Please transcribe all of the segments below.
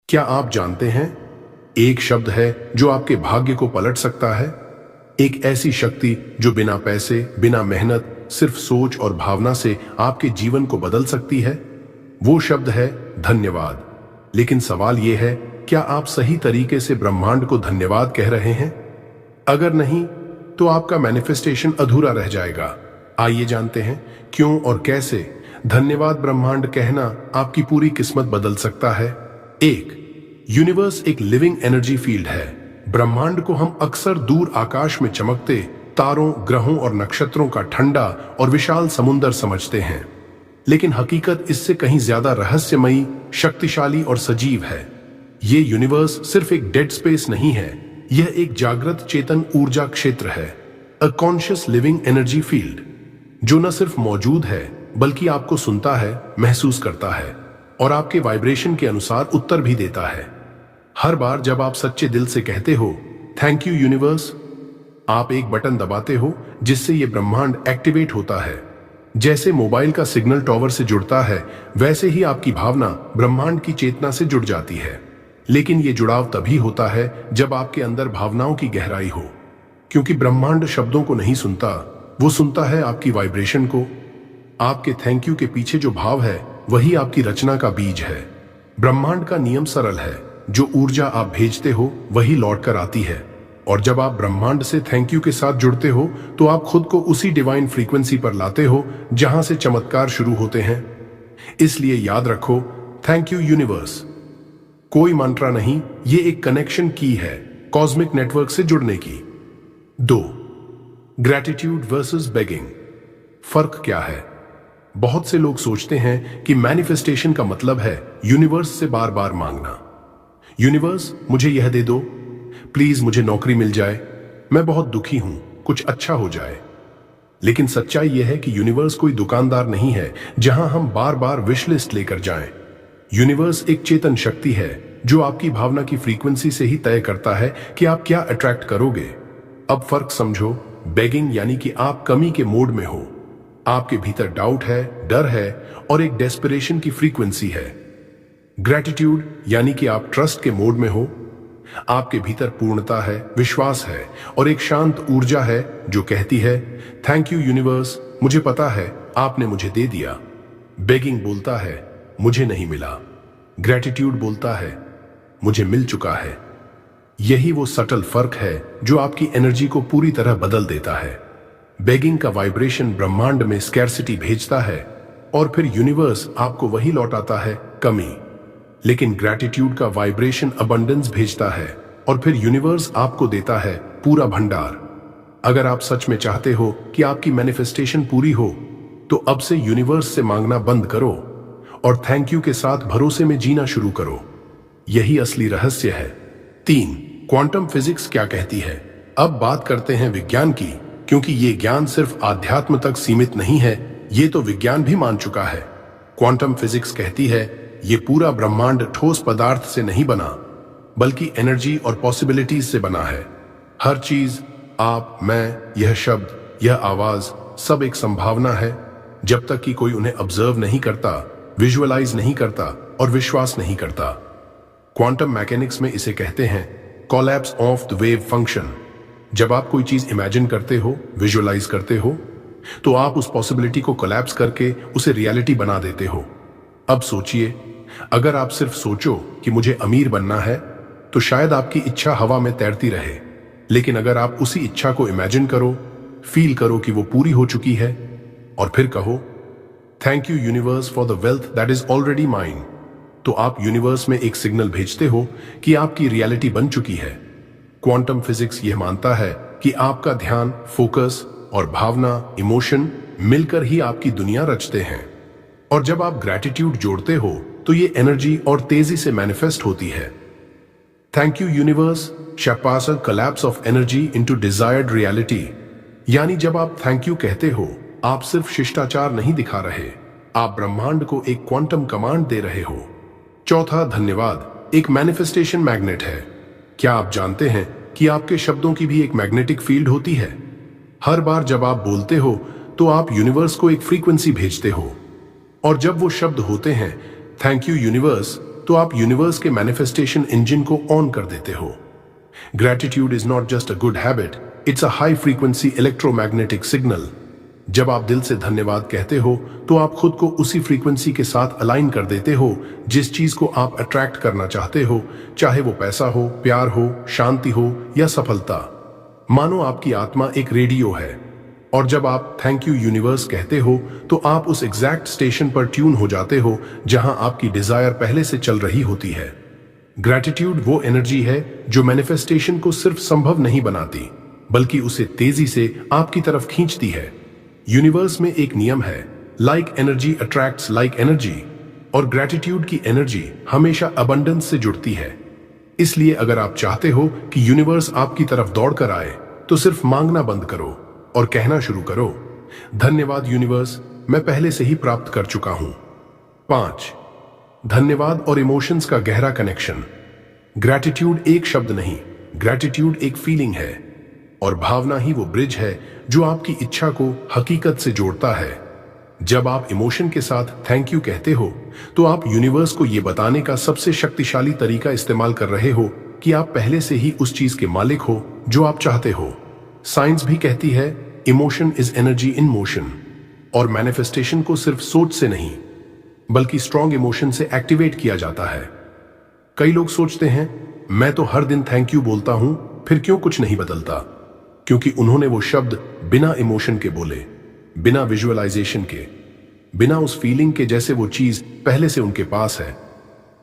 क्या आप जानते हैं, एक शब्द है जो आपके भाग्य को पलट सकता है। एक ऐसी शक्ति जो बिना पैसे, बिना मेहनत, सिर्फ सोच और भावना से आपके जीवन को बदल सकती है। वो शब्द है धन्यवाद। लेकिन सवाल यह है, क्या आप सही तरीके से ब्रह्मांड को धन्यवाद कह रहे हैं? अगर नहीं, तो आपका मैनिफेस्टेशन अधूरा रह जाएगा। आइए जानते हैं क्यों और कैसे धन्यवाद ब्रह्मांड कहना आपकी पूरी किस्मत बदल सकता है। एक, यूनिवर्स एक लिविंग एनर्जी फील्ड है। ब्रह्मांड को हम अक्सर दूर आकाश में चमकते तारों, ग्रहों और नक्षत्रों का ठंडा और विशाल समुंदर समझते हैं, लेकिन हकीकत इससे कहीं ज्यादा रहस्यमयी, शक्तिशाली और सजीव है। ये यूनिवर्स सिर्फ एक डेड स्पेस नहीं है, यह एक जागृत चेतन ऊर्जा क्षेत्र है, a conscious living energy field, जो न सिर्फ मौजूद है बल्कि आपको सुनता है, महसूस करता है और आपके वाइब्रेशन के अनुसार उत्तर भी देता है। हर बार जब आप सच्चे दिल से कहते हो थैंक यू यूनिवर्स, आप एक बटन दबाते हो जिससे यह ब्रह्मांड एक्टिवेट होता है। जैसे मोबाइल का सिग्नल टॉवर से जुड़ता है, वैसे ही आपकी भावना ब्रह्मांड की चेतना से जुड़ जाती है। लेकिन यह जुड़ाव तभी होता है जब आपके अंदर भावनाओं की गहराई हो, क्योंकि ब्रह्मांड शब्दों को नहीं सुनता, वो सुनता है आपकी वाइब्रेशन को। आपके थैंक यू के पीछे जो भाव है वही आपकी रचना का बीज है। ब्रह्मांड का नियम सरल है, जो ऊर्जा आप भेजते हो वही लौट कर आती है, और जब आप ब्रह्मांड से थैंक यू के साथ जुड़ते हो तो आप खुद को उसी डिवाइन फ्रीक्वेंसी पर लाते हो जहां से चमत्कार शुरू होते हैं। इसलिए याद रखो, थैंक यू यूनिवर्स कोई मंत्रा नहीं, ये एक कनेक्शन की है कॉस्मिक नेटवर्क से जुड़ने की। 2, ग्रैटिट्यूड वर्सेस बेगिंग। फर्क क्या है? बहुत से लोग सोचते हैं कि मैनिफेस्टेशन का मतलब है यूनिवर्स से बार बार मांगना। यूनिवर्स मुझे यह दे दो, प्लीज मुझे नौकरी मिल जाए, मैं बहुत दुखी हूं, कुछ अच्छा हो जाए। लेकिन सच्चाई यह है कि यूनिवर्स कोई दुकानदार नहीं है जहां हम बार बार विश लिस्ट लेकर जाएं। यूनिवर्स एक चेतन शक्ति है जो आपकी भावना की फ्रीक्वेंसी से ही तय करता है कि आप क्या अट्रैक्ट करोगे। अब फर्क समझो, बेगिंग यानी कि आप कमी के मोड में हो, आपके भीतर डाउट है, डर है और एक डेस्परेशन की फ्रीक्वेंसी है। ग्रैटिट्यूड यानी कि आप ट्रस्ट के मोड में हो, आपके भीतर पूर्णता है, विश्वास है और एक शांत ऊर्जा है जो कहती है थैंक यू यूनिवर्स, मुझे पता है आपने मुझे दे दिया। बेगिंग बोलता है मुझे नहीं मिला, ग्रैटिट्यूड बोलता है मुझे मिल चुका है। यही वो सटल फर्क है जो आपकी एनर्जी को पूरी तरह बदल देता है। बेगिंग का वाइब्रेशन ब्रह्मांड में स्कैर्सिटी भेजता है और फिर यूनिवर्स आपको वही लौटाता है, कमी। लेकिन ग्रैटिट्यूड का वाइब्रेशन अबंडेंस भेजता है और फिर यूनिवर्स आपको देता है पूरा भंडार। अगर आप सच में चाहते हो कि आपकी मैनिफेस्टेशन पूरी हो, तो अब से यूनिवर्स से मांगना बंद करो और थैंक यू के साथ भरोसे में जीना शुरू करो। यही असली रहस्य है। 3, क्वांटम फिजिक्स क्या कहती है? अब बात करते हैं विज्ञान की, क्योंकि ये ज्ञान सिर्फ आध्यात्म तक सीमित नहीं है, ये तो विज्ञान भी मान चुका है। क्वांटम फिजिक्स कहती है ये पूरा ब्रह्मांड ठोस पदार्थ से नहीं बना, बल्कि एनर्जी और पॉसिबिलिटीज से बना है। हर चीज, आप, मैं, यह शब्द, यह आवाज, सब एक संभावना है, जब तक कि कोई उन्हें ऑब्जर्व नहीं करता, विजुअलाइज नहीं करता और विश्वास नहीं करता। क्वांटम मैकेनिक्स में इसे कहते हैं collapse of the wave function. जब आप कोई चीज इमेजिन करते हो, विजुअलाइज करते हो, तो आप उस पॉसिबिलिटी को कोलैप्स करके उसे रियलिटी बना देते हो। अब सोचिए, अगर आप सिर्फ सोचो कि मुझे अमीर बनना है, तो शायद आपकी इच्छा हवा में तैरती रहे। लेकिन अगर आप उसी इच्छा को इमेजिन करो, फील करो कि वो पूरी हो चुकी है, और फिर कहो thank you universe for the wealth that is already mine, तो आप यूनिवर्स में एक सिग्नल भेजते हो कि आपकी रियलिटी बन चुकी है। क्वांटम फिजिक्स यह मानता है कि आपका ध्यान, फोकस और भावना, इमोशन मिलकर ही आपकी दुनिया रचते हैं। और जब आप ग्रैटिट्यूड जोड़ते हो तो ये एनर्जी और तेजी से मैनिफेस्ट होती है। Thank you universe shapes a collapse of energy into desired reality. यानी जब आप थैंक यू कहते हो, आप सिर्फ शिष्टाचार नहीं दिखा रहे, आप ब्रह्मांड को एक क्वांटम कमांड दे रहे हो। 4, धन्यवाद एक मैनिफेस्टेशन मैग्नेट है। क्या आप जानते हैं कि आपके शब्दों की भी एक मैग्नेटिक फील्ड होती है? हर बार जब आप बोलते हो तो आप यूनिवर्स को एक फ्रीक्वेंसी भेजते हो, और जब वो शब्द होते हैं थैंक यू यूनिवर्स, तो आप यूनिवर्स के मैनिफेस्टेशन इंजन को ऑन कर देते हो। Gratitude is not just a good habit, it's a high frequency electromagnetic signal. जब आप दिल से धन्यवाद कहते हो तो आप खुद को उसी फ्रीक्वेंसी के साथ अलाइन कर देते हो जिस चीज को आप अट्रैक्ट करना चाहते हो, चाहे वो पैसा हो, प्यार हो, शांति हो या सफलता। मानो आपकी आत्मा एक रेडियो है और जब आप थैंक यू यूनिवर्स कहते हो तो आप उस एग्जैक्ट स्टेशन पर ट्यून हो जाते हो जहां आपकी डिजायर पहले से चल रही होती है। ग्रैटिट्यूड वो एनर्जी है जो मैनिफेस्टेशन को सिर्फ संभव नहीं बनाती बल्कि उसे तेजी से आपकी तरफ खींचती है। यूनिवर्स में एक नियम है, like energy attracts like energy, और ग्रैटिट्यूड की एनर्जी हमेशा अबंडेंस से जुड़ती है। इसलिए अगर आप चाहते हो कि यूनिवर्स आपकी तरफ दौड़ कर आए तो सिर्फ मांगना बंद करो और कहना शुरू करो, धन्यवाद यूनिवर्स, मैं पहले से ही प्राप्त कर चुका हूं। 5. धन्यवाद और इमोशंस का गहरा कनेक्शन। ग्रैटिट्यूड एक शब्द नहीं, ग्रैटिट्यूड एक फीलिंग है और भावना ही वो ब्रिज है जो आपकी इच्छा को हकीकत से जोड़ता है। जब आप इमोशन के साथ थैंक यू कहते हो तो आप यूनिवर्स को यह बताने का सबसे शक्तिशाली तरीका इस्तेमाल कर रहे हो कि आप पहले से ही उस चीज के मालिक हो जो आप चाहते हो। साइंस भी कहती है emotion is energy in motion, और मैनिफेस्टेशन को सिर्फ सोच से नहीं बल्कि स्ट्रॉन्ग इमोशन से एक्टिवेट किया जाता है। कई लोग सोचते हैं मैं तो हर दिन थैंक यू बोलता हूं, फिर क्यों कुछ नहीं बदलता? क्योंकि उन्होंने वो शब्द बिना इमोशन के बोले, बिना विजुअलाइजेशन के, बिना उस फीलिंग के जैसे वो चीज पहले से उनके पास है।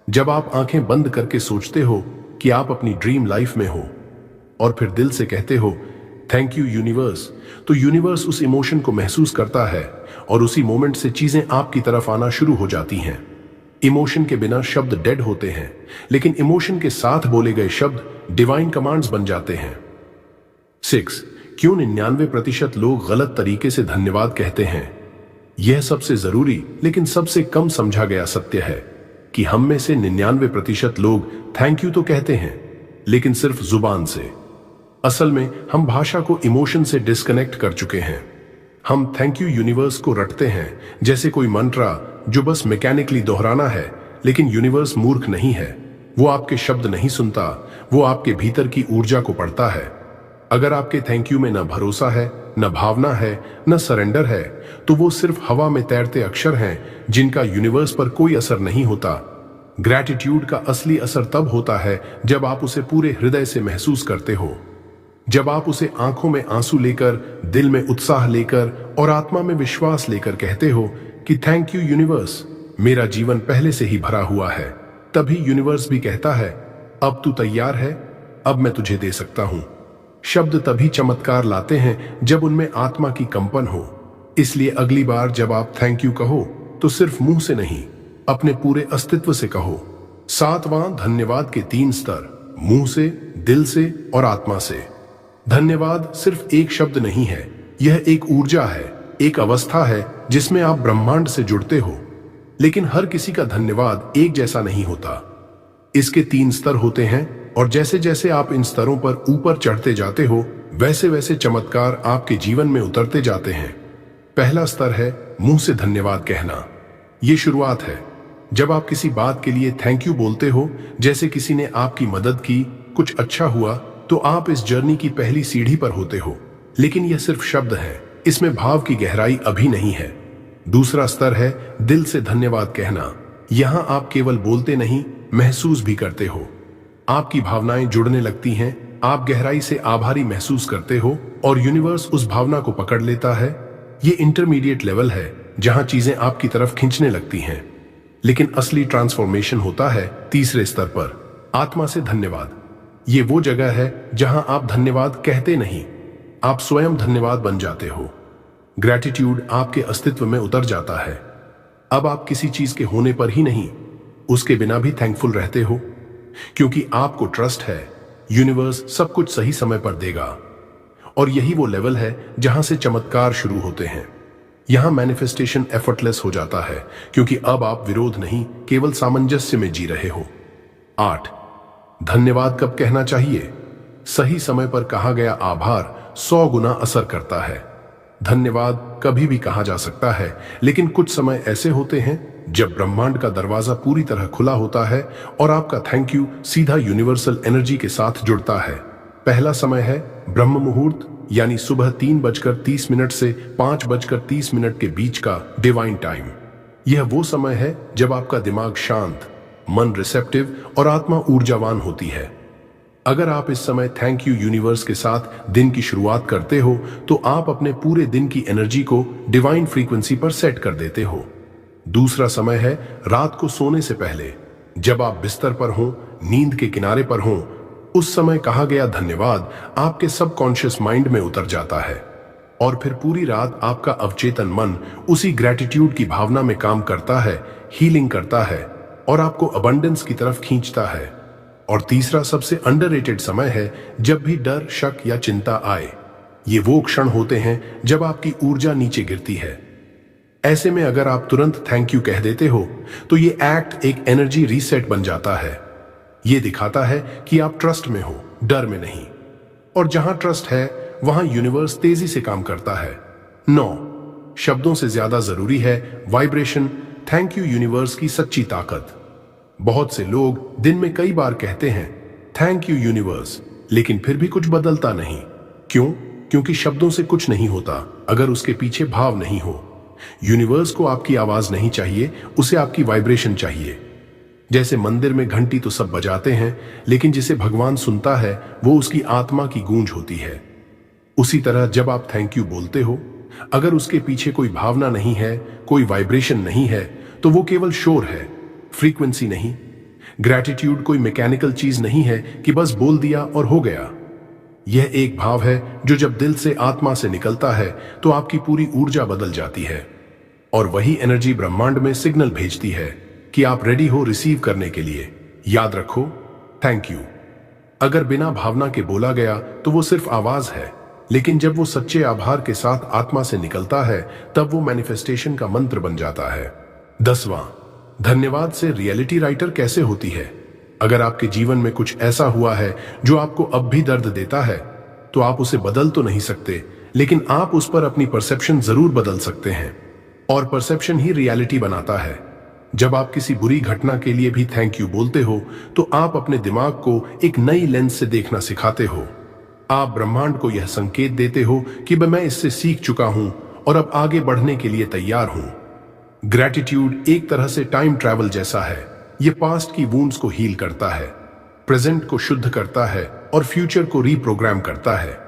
जब आप आंखें बंद करके सोचते हो कि आप अपनी ड्रीम लाइफ में हो और फिर दिल से कहते हो थैंक यू यूनिवर्स, तो यूनिवर्स उस इमोशन को महसूस करता है और उसी मोमेंट से चीजें आपकी तरफ आना शुरू हो जाती हैं। इमोशन के बिना शब्द डेड होते हैं, लेकिन इमोशन के साथ बोले गए शब्द डिवाइन कमांड्स बन जाते हैं। 6. क्यों 99% लोग गलत तरीके से धन्यवाद कहते हैं? यह सबसे जरूरी लेकिन सबसे कम समझा गया सत्य है कि हम में से 99% लोग थैंक यू तो कहते हैं लेकिन सिर्फ जुबान से। असल में हम भाषा को इमोशन से डिस्कनेक्ट कर चुके हैं। हम थैंक यू यूनिवर्स को रटते हैं जैसे कोई मंत्रा जो बस मैकेनिकली दोहराना है, लेकिन यूनिवर्स मूर्ख नहीं है। वो आपके शब्द नहीं सुनता, वो आपके भीतर की ऊर्जा को पढ़ता है। अगर आपके थैंक यू में न भरोसा है, न भावना है, न सरेंडर है, तो वो सिर्फ हवा में तैरते अक्षर हैं जिनका यूनिवर्स पर कोई असर नहीं होता। ग्रैटिट्यूड का असली असर तब होता है जब आप उसे पूरे हृदय से महसूस करते हो, जब आप उसे आंखों में आंसू लेकर, दिल में उत्साह लेकर और आत्मा में विश्वास लेकर कहते हो कि थैंक यू यूनिवर्स, मेरा जीवन पहले से ही भरा हुआ है। तभी यूनिवर्स भी कहता है अब तू तैयार है, अब मैं तुझे दे सकता हूं। शब्द तभी चमत्कार लाते हैं जब उनमें आत्मा की कंपन हो। इसलिए अगली बार जब आप थैंक यू कहो तो सिर्फ मुंह से नहीं, अपने पूरे अस्तित्व से कहो। 7वां धन्यवाद के 3 स्तर, मुंह से, दिल से और आत्मा से। धन्यवाद सिर्फ एक शब्द नहीं है, यह एक ऊर्जा है, एक अवस्था है जिसमें आप ब्रह्मांड से जुड़ते हो। लेकिन हर किसी का धन्यवाद एक जैसा नहीं होता। इसके 3 स्तर होते हैं और जैसे जैसे आप इन स्तरों पर ऊपर चढ़ते जाते हो वैसे वैसे चमत्कार आपके जीवन में उतरते जाते हैं। पहला स्तर है मुंह से धन्यवाद कहना। ये शुरुआत है जब आप किसी बात के लिए थैंक यू बोलते हो, जैसे किसी ने आपकी मदद की, कुछ अच्छा हुआ, तो आप इस जर्नी की पहली सीढ़ी पर होते हो। लेकिन यह सिर्फ शब्द है, इसमें भाव की गहराई अभी नहीं है। दूसरा स्तर है दिल से धन्यवाद कहना। यहां आप केवल बोलते नहीं, महसूस भी करते हो। आपकी भावनाएं जुड़ने लगती हैं, आप गहराई से आभारी महसूस करते हो और यूनिवर्स उस भावना को पकड़ लेता है। ये इंटरमीडिएट लेवल है जहां चीजें आपकी तरफ खींचने लगती हैं। लेकिन असली ट्रांसफॉर्मेशन होता है तीसरे स्तर पर, आत्मा से धन्यवाद। ये वो जगह है जहां आप धन्यवाद कहते नहीं, आप स्वयं धन्यवाद बन जाते हो। ग्रैटिट्यूड आपके अस्तित्व में उतर जाता है। अब आप किसी चीज के होने पर ही नहीं, उसके बिना भी थैंकफुल रहते हो, क्योंकि आपको ट्रस्ट है यूनिवर्स सब कुछ सही समय पर देगा। और यही वो लेवल है जहां से चमत्कार शुरू होते हैं। यहां मैनिफेस्टेशन एफर्टलेस हो जाता है क्योंकि अब आप विरोध नहीं, केवल सामंजस्य में जी रहे हो। 8. धन्यवाद कब कहना चाहिए? सही समय पर कहा गया आभार 100 गुना असर करता है। धन्यवाद कभी भी कहा जा सकता है, लेकिन कुछ समय ऐसे होते हैं जब ब्रह्मांड का दरवाजा पूरी तरह खुला होता है और आपका थैंक यू सीधा यूनिवर्सल एनर्जी के साथ जुड़ता है। पहला समय है ब्रह्म मुहूर्त, यानी सुबह 3:30 से 5:30 के बीच का डिवाइन टाइम। यह वो समय है जब आपका दिमाग शांत, मन रिसेप्टिव और आत्मा ऊर्जावान होती है। अगर आप इस समय थैंक यू यूनिवर्स के साथ दिन की शुरुआत करते हो तो आप अपने पूरे दिन की एनर्जी को डिवाइन फ्रीक्वेंसी पर सेट कर देते हो। दूसरा समय है रात को सोने से पहले, जब आप बिस्तर पर हो, नींद के किनारे पर हो। उस समय कहा गया धन्यवाद आपके सबकॉन्शियस माइंड में उतर जाता है और फिर पूरी रात आपका अवचेतन मन उसी ग्रैटिट्यूड की भावना में काम करता है, हीलिंग करता है और आपको अबंडेंस की तरफ खींचता है। और तीसरा सबसे अंडररेटेड समय है जब भी डर, शक या चिंता आए। ये वो क्षण होते हैं जब आपकी ऊर्जा नीचे गिरती है। ऐसे में अगर आप तुरंत थैंक यू कह देते हो तो ये एक्ट एक एनर्जी रीसेट बन जाता है। ये दिखाता है कि आप ट्रस्ट में हो, डर में नहीं। और जहां ट्रस्ट है वहां यूनिवर्स तेजी से काम करता है। 9 शब्दों से ज्यादा जरूरी है वाइब्रेशन, थैंक यू यूनिवर्स की सच्ची ताकत। बहुत से लोग दिन में कई बार कहते हैं थैंक यू यूनिवर्स, लेकिन फिर भी कुछ बदलता नहीं। क्यों? क्योंकि शब्दों से कुछ नहीं होता अगर उसके पीछे भाव नहीं हो। यूनिवर्स को आपकी आवाज नहीं चाहिए, उसे आपकी वाइब्रेशन चाहिए। जैसे मंदिर में घंटी तो सब बजाते हैं, लेकिन जिसे भगवान सुनता है वो उसकी आत्मा की गूंज होती है। उसी तरह जब आप थैंक यू बोलते हो, अगर उसके पीछे कोई भावना नहीं है, कोई वाइब्रेशन नहीं है, तो वो केवल शोर है, फ्रीक्वेंसी नहीं। ग्रैटिट्यूड कोई मैकेनिकल चीज नहीं है कि बस बोल दिया और हो गया। यह एक भाव है जो जब दिल से, आत्मा से निकलता है तो आपकी पूरी ऊर्जा बदल जाती है और वही एनर्जी ब्रह्मांड में सिग्नल भेजती है कि आप रेडी हो रिसीव करने के लिए। याद रखो, थैंक यू अगर बिना भावना के बोला गया तो वो सिर्फ आवाज है, लेकिन जब वो सच्चे आभार के साथ आत्मा से निकलता है तब वो मैनिफेस्टेशन का मंत्र बन जाता है। 10वां, धन्यवाद से रियलिटी राइटर कैसे होती है। अगर आपके जीवन में कुछ ऐसा हुआ है जो आपको अब भी दर्द देता है, तो आप उसे बदल तो नहीं सकते, लेकिन आप उस पर अपनी परसेप्शन जरूर बदल सकते हैं। और परसेप्शन ही रियलिटी बनाता है। जब आप किसी बुरी घटना के लिए भी थैंक यू बोलते हो तो आप अपने दिमाग को एक नई लेंस से देखना सिखाते हो। आप ब्रह्मांड को यह संकेत देते हो कि मैं इससे सीख चुका हूं और अब आगे बढ़ने के लिए तैयार हूं। ग्रैटिट्यूड एक तरह से टाइम ट्रैवल जैसा है। यह पास्ट की वुंड्स को हील करता है, प्रेजेंट को शुद्ध करता है और फ्यूचर को रीप्रोग्राम करता है।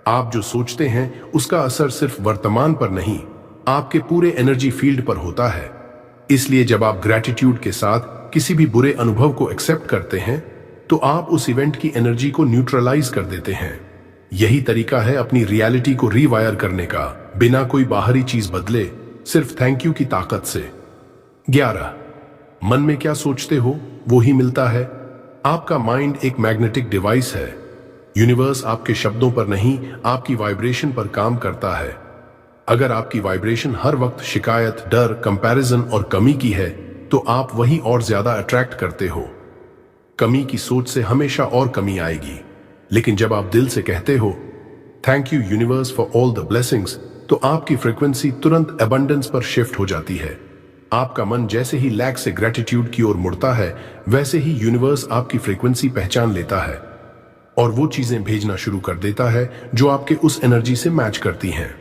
आप जो सोचते हैं उसका असर सिर्फ वर्तमान पर नहीं, आपके पूरे एनर्जी फील्ड पर होता है। इसलिए जब आप ग्रैटिट्यूड के साथ किसी भी बुरे अनुभव को एक्सेप्ट करते हैं तो आप उस इवेंट की एनर्जी को न्यूट्रलाइज कर देते हैं। यही तरीका है अपनी रियलिटी को रीवायर करने का, बिना कोई बाहरी चीज बदले, सिर्फ थैंक यू की ताकत से। 11, मन में क्या सोचते हो वो ही मिलता है। आपका माइंड एक मैग्नेटिक डिवाइस है। यूनिवर्स आपके शब्दों पर नहीं, आपकी वाइब्रेशन पर काम करता है। अगर आपकी वाइब्रेशन हर वक्त शिकायत, डर, कंपैरिजन और कमी की है तो आप वही और ज्यादा अट्रैक्ट करते हो। कमी की सोच से हमेशा और कमी आएगी, लेकिन जब आप दिल से कहते हो thank you universe for all the blessings, तो आपकी फ्रीक्वेंसी तुरंत अबंडेंस पर शिफ्ट हो जाती है। आपका मन जैसे ही लैक से ग्रैटिट्यूड की ओर मुड़ता है, वैसे ही यूनिवर्स आपकी फ्रीक्वेंसी पहचान लेता है और वो चीजें भेजना शुरू कर देता है जो आपके उस एनर्जी से मैच करती हैं।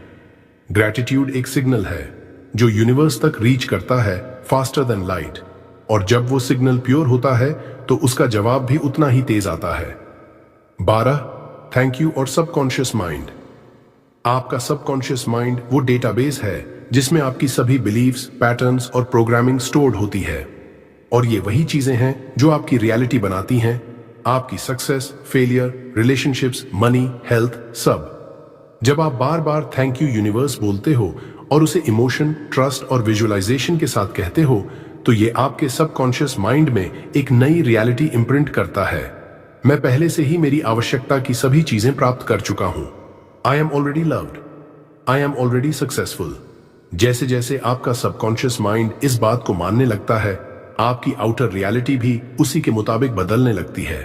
ग्रैटिट्यूड एक सिग्नल है जो यूनिवर्स तक रीच करता है फास्टर देन लाइट, और जब वो सिग्नल प्योर होता है तो उसका जवाब भी उतना ही तेज आता है। 12, थैंक यू और सबकॉन्शियस माइंड। आपका सबकॉन्शियस माइंड वो डेटाबेस है जिसमें आपकी सभी बिलीव्स, पैटर्न्स और प्रोग्रामिंग स्टोर्ड होती है, और ये वही चीजें हैं जो आपकी रियलिटी बनाती हैं। आपकी success, failure, relationships, money, health, सब। जब आप बार बार थैंक यू यूनिवर्स बोलते हो और उसे इमोशन, ट्रस्ट और विजुअलाइजेशन के साथ कहते हो, तो ये आपके सबकॉन्शियस माइंड में एक नई रियलिटी इंप्रिंट करता है। मैं पहले से ही मेरी आवश्यकता की सभी चीजें प्राप्त कर चुका हूं। I am already loved, I am already successful. जैसे जैसे आपका सबकॉन्शियस माइंड इस बात को मानने लगता है, आपकी आउटर रियलिटी भी उसी के मुताबिक बदलने लगती है।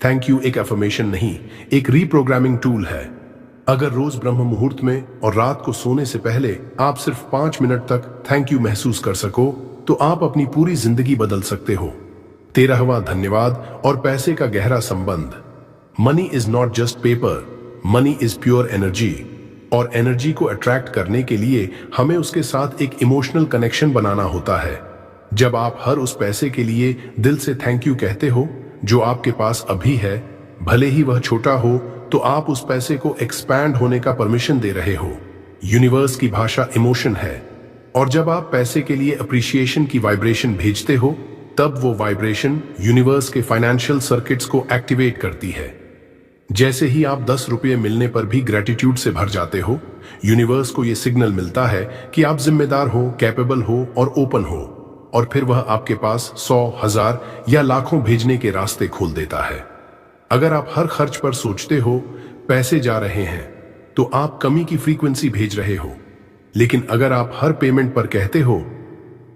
थैंक यू एक अफर्मेशन नहीं, एक रीप्रोग्रामिंग टूल है। अगर रोज ब्रह्म मुहूर्त में और रात को सोने से पहले आप सिर्फ 5 मिनट तक थैंक यू महसूस कर सको, तो आप अपनी पूरी जिंदगी बदल सकते हो। 13वां धन्यवाद और पैसे का गहरा संबंध। Money is not just paper, money is pure energy. और एनर्जी को अट्रैक्ट करने के लिए हमें उसके साथ एक इमोशनल कनेक्शन बनाना होता है। जब आप हर उस पैसे के लिए दिल से थैंक यू कहते हो जो आपके पास अभी है, भले ही वह छोटा हो, तो आप उस पैसे को एक्सपैंड होने का परमिशन दे रहे हो। यूनिवर्स की भाषा इमोशन है, और जब आप पैसे के लिए अप्रिसिएशन की वाइब्रेशन भेजते हो, तब वो वाइब्रेशन यूनिवर्स के फाइनेंशियल सर्किट्स को एक्टिवेट करती है। जैसे ही आप 10 रुपये मिलने पर भी ग्रेटिट्यूड से भर जाते हो, यूनिवर्स को यह सिग्नल मिलता है कि आप जिम्मेदार हो, कैपेबल हो और ओपन हो, और फिर वह आपके पास 100, 1000 या लाखों भेजने के रास्ते खोल देता है। अगर आप हर खर्च पर सोचते हो पैसे जा रहे हैं, तो आप कमी की फ्रीक्वेंसी भेज रहे हो। लेकिन अगर आप हर पेमेंट पर कहते हो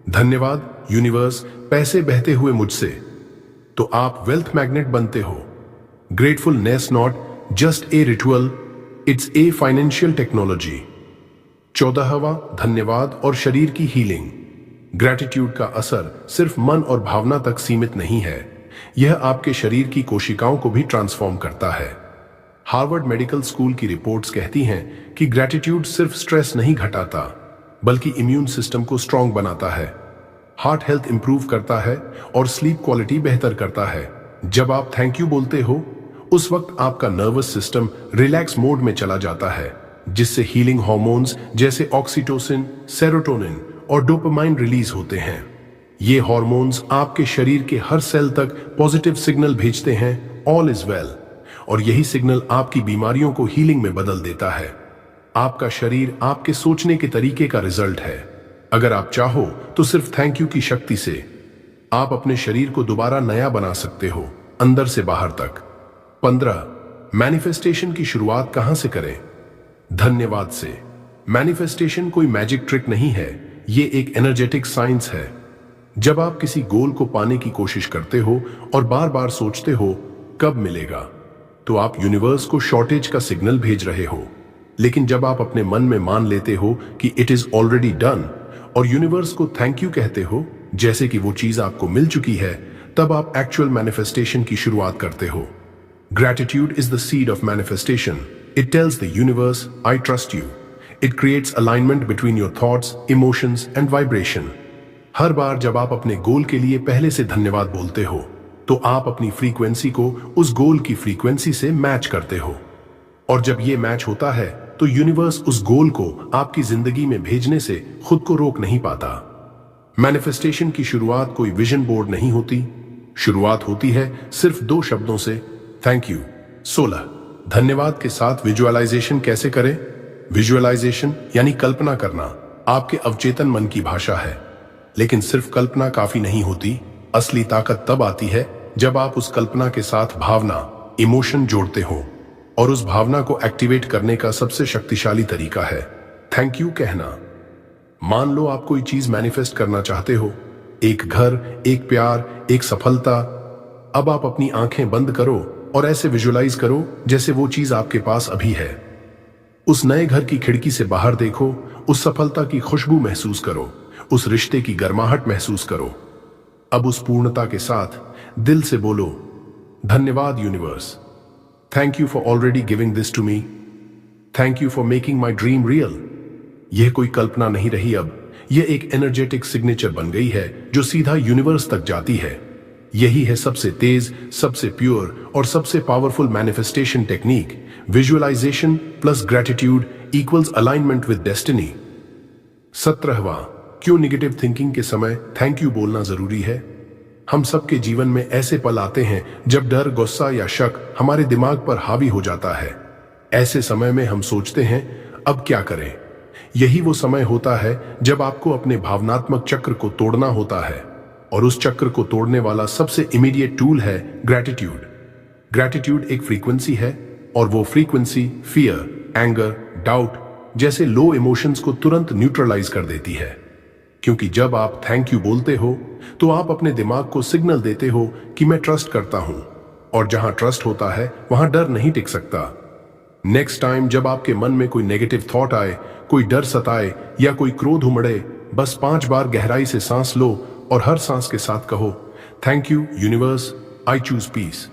धन्यवाद यूनिवर्स, पैसे बहते हुए मुझसे, तो आप वेल्थ मैग्नेट बनते हो। Gratefulness not just a ritual, it's a financial technology. 14वां धन्यवाद और शरीर की हीलिंग। ग्रेटिट्यूड का असर सिर्फ मन और भावना तक सीमित नहीं है, यह आपके शरीर की कोशिकाओं को भी ट्रांसफॉर्म करता है। हार्वर्ड मेडिकल स्कूल की रिपोर्ट्स कहती हैं कि ग्रेटिट्यूड सिर्फ स्ट्रेस नहीं घटाता, बल्कि इम्यून सिस्टम को स्ट्रांग बनाता है, हार्ट हेल्थ इंप्रूव करता है और स्लीप क्वालिटी बेहतर करता है। जब आप थैंक यू बोलते हो, उस वक्त आपका नर्वस सिस्टम रिलैक्स मोड में चला जाता है, जिससे हीलिंग हार्मोन्स जैसे ऑक्सीटोसिन, सेरोटोनिन और डोपामाइन रिलीज होते हैं। ये हार्मोन्स आपके शरीर के हर सेल तक पॉजिटिव सिग्नल भेजते हैं, ऑल इज वेल, और यही सिग्नल आपकी बीमारियों को हीलिंग में बदल देता है। आपका शरीर आपके सोचने के तरीके का रिजल्ट है। अगर आप चाहो तो सिर्फ थैंक यू की शक्ति से आप अपने शरीर को दोबारा नया बना सकते हो, अंदर से बाहर तक। 15 मैनिफेस्टेशन की शुरुआत कहां से करें? धन्यवाद से। मैनिफेस्टेशन कोई मैजिक ट्रिक नहीं है, ये एक एनर्जेटिक साइंस है। जब आप किसी गोल को पाने की कोशिश करते हो और बार बार सोचते हो कब मिलेगा, तो आप यूनिवर्स को शॉर्टेज का सिग्नल भेज रहे हो। लेकिन जब आप अपने मन में मान लेते हो कि इट इज ऑलरेडी डन और यूनिवर्स को थैंक यू कहते हो जैसे कि वो चीज आपको मिल चुकी है, तब आप एक्चुअल मैनिफेस्टेशन की शुरुआत करते हो। Gratitude is the seed of manifestation. It tells the universe, I trust you. It creates alignment between your thoughts, emotions and vibration. हर बार जब आप अपने गोल के लिए पहले से धन्यवाद बोलते हो, तो आप अपनी फ्रीक्वेंसी को उस गोल की फ्रीक्वेंसी से मैच करते हो। और जब ये मैच होता है, तो यूनिवर्स उस गोल को आपकी जिंदगी में भेजने से खुद को रोक नहीं पाता। मैनिफेस्टेशन की शुरुआत कोई विजन बोर्ड नहीं होती, शुरुआत होती है सिर्फ 2 शब्दों से, थैंक यू। 16 धन्यवाद के साथ विजुअलाइजेशन कैसे करें? विजुअलाइजेशन यानी कल्पना करना आपके अवचेतन मन की भाषा है, लेकिन सिर्फ कल्पना काफी नहीं होती। असली ताकत तब आती है जब आप उस कल्पना के साथ भावना, इमोशन जोड़ते हो, और उस भावना को एक्टिवेट करने का सबसे शक्तिशाली तरीका है थैंक यू कहना। मान लो आप कोई चीज मैनिफेस्ट करना चाहते हो, एक घर, एक प्यार, एक सफलता। अब आप अपनी आंखें बंद करो और ऐसे विजुअलाइज करो जैसे वो चीज आपके पास अभी है। उस नए घर की खिड़की से बाहर देखो, उस सफलता की खुशबू महसूस करो, उस रिश्ते की गर्माहट महसूस करो। अब उस पूर्णता के साथ दिल से बोलो, धन्यवाद universe, thank you for already giving this to me, thank you for making my dream real. यह कोई कल्पना नहीं रही, अब यह एक एनर्जेटिक सिग्नेचर बन गई है जो सीधा यूनिवर्स तक जाती है। यही है सबसे तेज, सबसे प्योर और सबसे powerful manifestation technique. Visualisation plus gratitude equals alignment with destiny. 17वां क्यों नेगेटिव थिंकिंग के समय थैंक यू बोलना जरूरी है? हम सबके जीवन में ऐसे पल आते हैं जब डर, गुस्सा या शक हमारे दिमाग पर हावी हो जाता है। ऐसे समय में हम सोचते हैं अब क्या करें। यही वो समय होता है जब आपको अपने भावनात्मक चक्र को तोड़ना होता है, और उस चक्र को तोड़ने वाला सबसे इमीडिएट टूल है ग्रेटिट्यूड। ग्रेटिट्यूड एक फ्रीक्वेंसी है, और वो फ्रीक्वेंसी फियर, एंगर, डाउट जैसे लो इमोशंस को तुरंत न्यूट्रलाइज कर देती है। क्योंकि जब आप थैंक यू बोलते हो, तो आप अपने दिमाग को सिग्नल देते हो कि मैं ट्रस्ट करता हूं, और जहां ट्रस्ट होता है वहां डर नहीं टिक सकता। नेक्स्ट टाइम जब आपके मन में कोई नेगेटिव थॉट आए, कोई डर सताए या कोई क्रोध उमड़े, बस 5 बार गहराई से सांस लो और हर सांस के साथ कहो, thank you universe, I choose peace.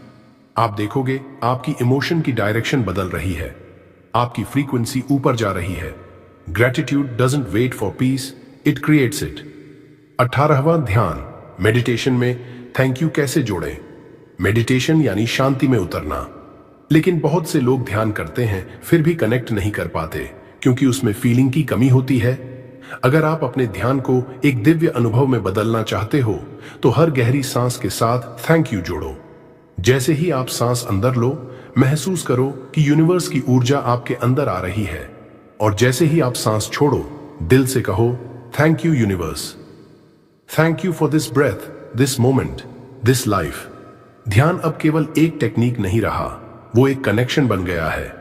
आप देखोगे आपकी इमोशन की डायरेक्शन बदल रही है, आपकी फ्रीक्वेंसी ऊपर जा रही है। Gratitude doesn't wait for peace, it creates it. 18वां ध्यान मेडिटेशन में थैंक यू कैसे जोड़ें। मेडिटेशन यानी शांति में उतरना, लेकिन बहुत से लोग ध्यान करते हैं फिर भी कनेक्ट नहीं कर पाते क्योंकि उसमें फीलिंग की कमी होती है। अगर आप अपने ध्यान को एक दिव्य अनुभव में बदलना चाहते हो तो हर गहरी सांस के साथ थैंक यू जोड़ो। जैसे ही आप सांस अंदर लो, महसूस करो कि यूनिवर्स की ऊर्जा आपके अंदर आ रही है, और जैसे ही आप सांस छोड़ो, दिल से कहो, thank you universe, thank you for this breath, this moment, this life. ध्यान अब केवल एक टेक्निक नहीं रहा, वो एक कनेक्शन बन गया है।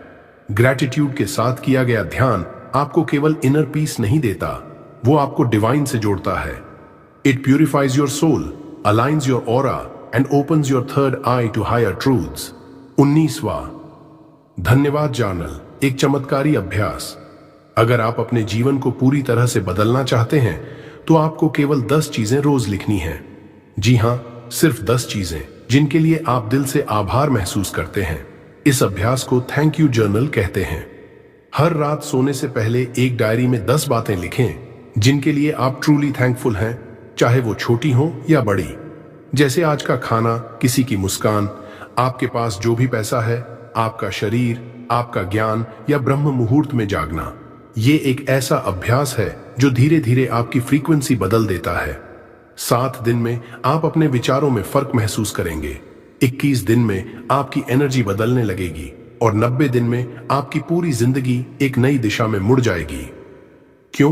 ग्रैटिट्यूड के साथ किया गया ध्यान आपको केवल इनर पीस नहीं देता, वो आपको डिवाइन से जोड़ता है। It purifies your soul, aligns your aura and opens your third eye to higher truths. 19वां धन्यवाद जर्नल, एक चमत्कारी अभ्यास। अगर आप अपने जीवन को पूरी तरह से बदलना चाहते हैं तो आपको केवल 10 चीजें रोज लिखनी हैं। जी हां, सिर्फ 10 चीजें जिनके लिए आप दिल से आभार महसूस करते हैं। इस अभ्यास को थैंक यू जर्नल कहते हैं। हर रात सोने से पहले एक डायरी में 10 बातें लिखें जिनके लिए आप ट्रूली थैंकफुल हैं, चाहे वो छोटी हो या बड़ी। जैसे आज का खाना, किसी की मुस्कान, आपके पास जो भी पैसा है, आपका शरीर, आपका ज्ञान या ब्रह्म मुहूर्त में जागना। ये एक ऐसा अभ्यास है जो धीरे धीरे आपकी फ्रीक्वेंसी बदल देता है। 7 दिन में आप अपने विचारों में फर्क महसूस करेंगे। 21 दिन में आपकी एनर्जी बदलने लगेगी और 90 दिन में आपकी पूरी जिंदगी एक नई दिशा में मुड़ जाएगी। क्यों?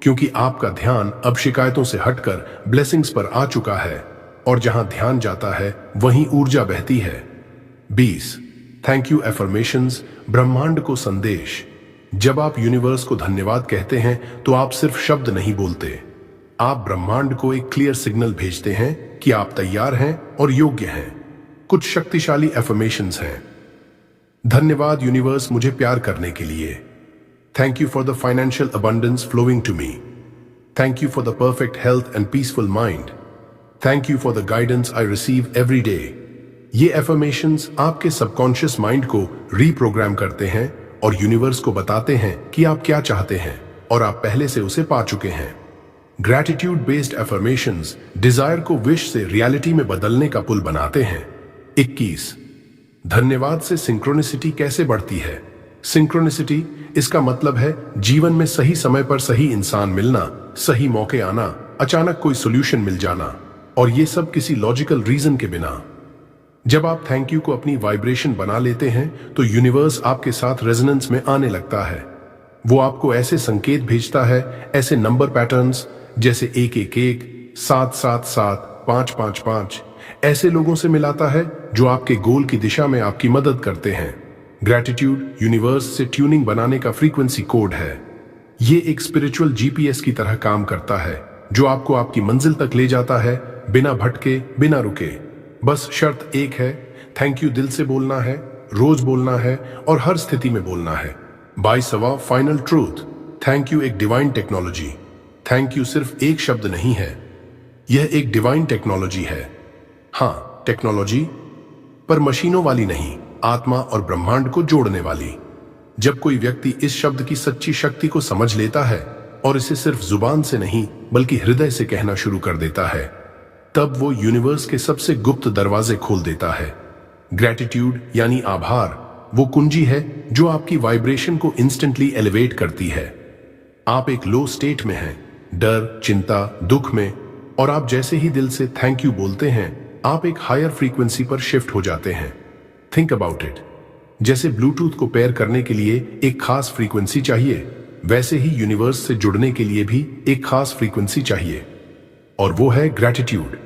क्योंकि आपका ध्यान अब शिकायतों से हटकर ब्लेसिंग्स पर आ चुका है, और जहां ध्यान जाता है वहीं ऊर्जा बहती है। 20 थैंक यू एफर्मेशंस, ब्रह्मांड को संदेश। जब आप यूनिवर्स को धन्यवाद कहते हैं तो आप सिर्फ शब्द नहीं बोलते, आप ब्रह्मांड को एक क्लियर सिग्नल भेजते हैं कि आप तैयार हैं और योग्य हैं। कुछ शक्तिशाली एफर्मेशंस हैं। धन्यवाद यूनिवर्स मुझे प्यार करने के लिए। Thank you for the financial abundance flowing to me. Thank you for the perfect health and peaceful mind. Thank you for the guidance I receive every day. ये एफर्मेशंस आपके सबकॉन्शियस माइंड को reprogram करते हैं और universe को बताते हैं कि आप क्या चाहते हैं और आप पहले से उसे पा चुके हैं। ग्रैटिट्यूड बेस्ड एफर्मेशंस डिजायर को विश से रियलिटी में बदलने का पुल बनाते हैं। 21 धन्यवाद से सिंक्रोनिसिटी कैसे बढ़ती है। सिंक्रोनिसिटी, इसका मतलब है जीवन में सही समय पर सही इंसान मिलना, सही मौके आना, अचानक कोई सोल्यूशन मिल जाना, और ये सब किसी लॉजिकल रीजन के बिना। जब आप थैंक यू को अपनी वाइब्रेशन बना लेते हैं तो यूनिवर्स आपके साथ रेजोनेंस में आने लगता है। वो आपको ऐसे संकेत भेजता है, ऐसे नंबर पैटर्न्स जैसे 111, 777, 555, ऐसे लोगों से मिलाता है जो आपके गोल की दिशा में आपकी मदद करते हैं। ग्रैटिट्यूड यूनिवर्स से ट्यूनिंग बनाने का फ्रीक्वेंसी कोड है। ये एक स्पिरिचुअल जीपीएस की तरह काम करता है जो आपको आपकी मंजिल तक ले जाता है, बिना भटके, बिना रुके। बस शर्त एक है, थैंक यू दिल से बोलना है, रोज बोलना है और हर स्थिति में बोलना है। 22वां फाइनल ट्रूथ, थैंक यू एक डिवाइन टेक्नोलॉजी। थैंक यू सिर्फ एक शब्द नहीं है, यह एक डिवाइन टेक्नोलॉजी है। हाँ, टेक्नोलॉजी, पर मशीनों वाली नहीं, आत्मा और ब्रह्मांड को जोड़ने वाली। जब कोई व्यक्ति इस शब्द की सच्ची शक्ति को समझ लेता है और इसे सिर्फ जुबान से नहीं बल्कि हृदय से कहना शुरू कर देता है, तब वो यूनिवर्स के सबसे गुप्त दरवाजे खोल देता है। ग्रैटिट्यूड यानी आभार वो कुंजी है जो आपकी वाइब्रेशन को इंस्टेंटली एलिवेट करती है। आप एक लो स्टेट में हैं, डर, चिंता, दुख में, और आप जैसे ही दिल से थैंक यू बोलते हैं आप एक हायर फ्रीक्वेंसी पर शिफ्ट हो जाते हैं। थिंक अबाउट इट, जैसे ब्लूटूथ को पेयर करने के लिए एक खास फ्रीक्वेंसी चाहिए, वैसे ही यूनिवर्स से जुड़ने के लिए भी एक खास फ्रीक्वेंसी चाहिए, और वो है ग्रैटिट्यूड।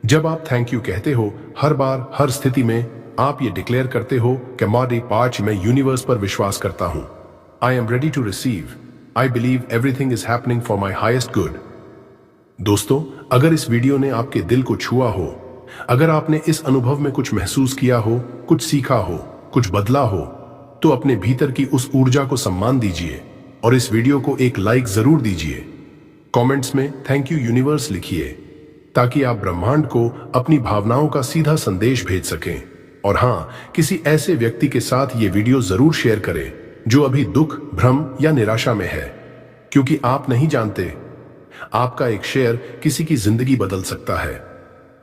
जब आप थैंक यू कहते हो, हर बार, हर स्थिति में आप ये डिक्लेयर करते हो कि मारी पांच, मैं यूनिवर्स पर विश्वास करता हूं। I am ready to receive, I believe everything is happening for my highest good. दोस्तों, अगर इस वीडियो ने आपके दिल को छुआ हो, अगर आपने इस अनुभव में कुछ महसूस किया हो, कुछ सीखा हो, कुछ बदला हो, तो अपने भीतर की उस ऊर्जा को सम्मान दीजिए और इस वीडियो को एक लाइक जरूर दीजिए। कमेंट्स में थैंक यू यूनिवर्स लिखिए ताकि आप ब्रह्मांड को अपनी भावनाओं का सीधा संदेश भेज सकें। और हाँ, किसी ऐसे व्यक्ति के साथ ये वीडियो जरूर शेयर करें जो अभी दुख, भ्रम या निराशा में है, क्योंकि आप नहीं जानते, आपका एक शेयर किसी की जिंदगी बदल सकता है।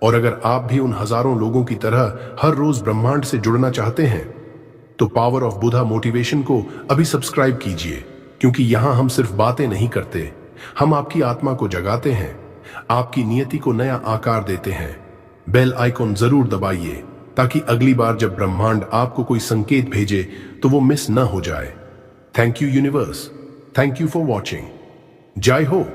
और अगर आप भी उन हजारों लोगों की तरह हर रोज ब्रह्मांड से जुड़ना चाहते हैं तो पावर ऑफ बुधा मोटिवेशन को अभी सब्सक्राइब कीजिए, क्योंकि यहां हम सिर्फ बातें नहीं करते, हम आपकी आत्मा को जगाते हैं, आपकी नियति को नया आकार देते हैं। बेल आइकॉन जरूर दबाइए ताकि अगली बार जब ब्रह्मांड आपको कोई संकेत भेजे तो वो मिस ना हो जाए। Thank you universe, thank you for watching. जय हो।